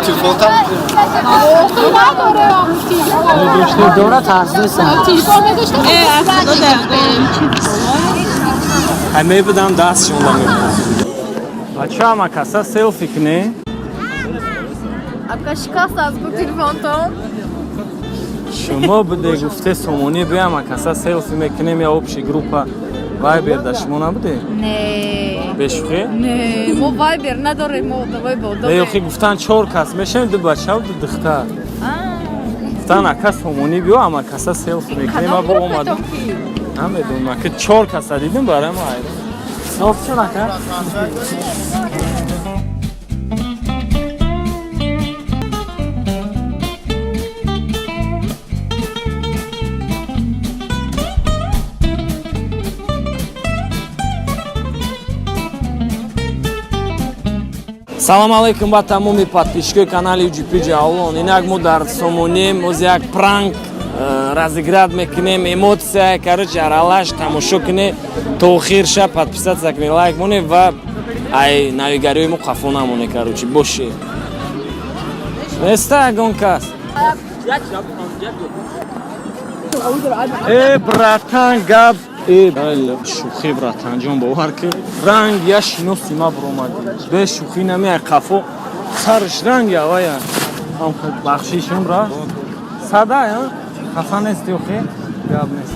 Telefon tam. Dora tarzıysan. همه بدم دستشون بچه هم کسا سلفی کنه आपका शिकायत आज को टेलीफोन तो شما بده گفته سومونی بیام کسا سلفی میکنیم یا общий группа وایبر دا شما نبوده؟ نه بشوخی؟ نه ما وایبر نداریم ما وایبر یخی گفتن 4 کس میشیم دو بچه و دو دختر گفتن اکا سومونی بیو اما کسا سلفی میکنیم ما با اومدم نمیدونم من که 4 کس دیدیم برای ما صاف شو نکن. Салам алейкум ба тамоми подписчикои канали UGP Ҷавлон. Инак мо дар Сомонем оз як пранк разыграт мекунем, эмоция, короче, аралаш тамошо кунем то охир шаб подписаться кунем, лайк монем ва ай навигариёи мо қафо намонем, короче, боше. Неста ягон кас. Братан, гап шухи братанҷон бовар ки ранг я шиноси ма биромадӣ бе шухӣ намеяй қафо сарш ранг явая бахшишам ра сада қафа нести охи гап нест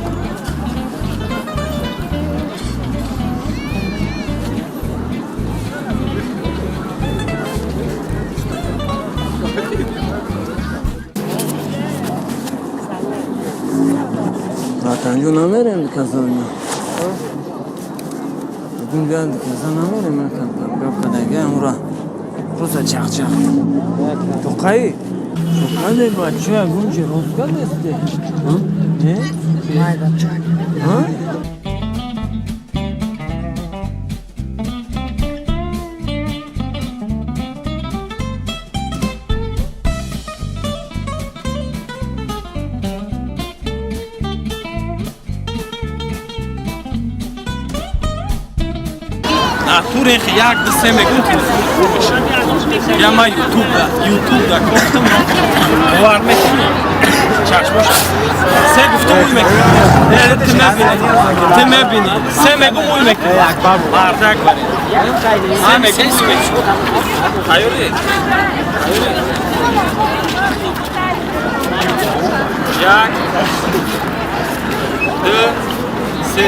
братанҷон намерем казона Bugün geldik ya sana var mı kanka? Yok kadar gel ura. Roza çakçak. Tokayı. Tokayı bacıya günce rozga deste. Ne? Hayda çak. Ha? Турих як да се мегун телефон губеше. Я ма YouTube да кофтам бовар мекунем. Чаш бош. Се гуфтам уй мекунем. Ти мебини. Се мегун уй мекунем. Бардак бари. Се мегун уй мекунем. Хайори. Як. Ды. Се.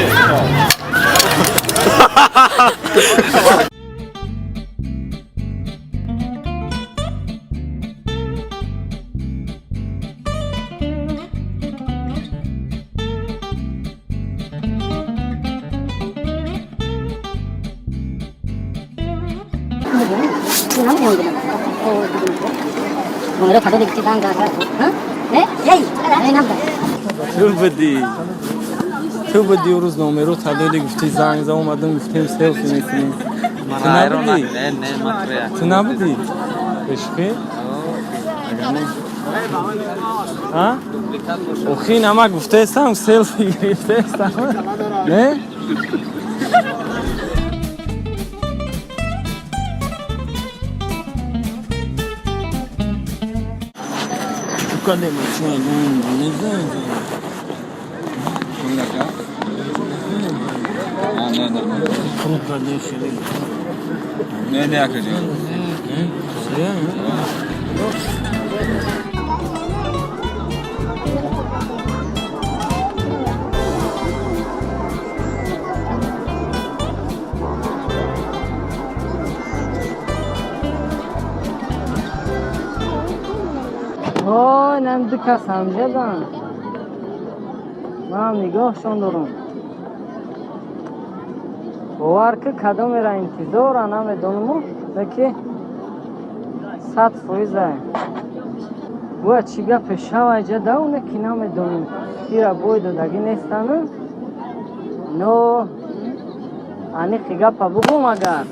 Numero fatto di tanga, Yay! تو بدی روز نامرو تدالی گفتی زنگ زدم اومدم گفتیم سلفی میکنیم تو نبودی؟ تو نبودی؟ عشقی؟ ها؟ اوخی نمک گفته استم سلفی گرفته استم نه؟ تو کنه میچون نزن Ne yakacağım? Oy nem dika samjadan. Man nigohshon dorum. باور که کدام را انتظار آنم دونمو که 100% و چیگه پشاو اجا داونه که نام دونم تیرا بوی دو داگی نیستانه نو آنی خیگه پا بگو مگر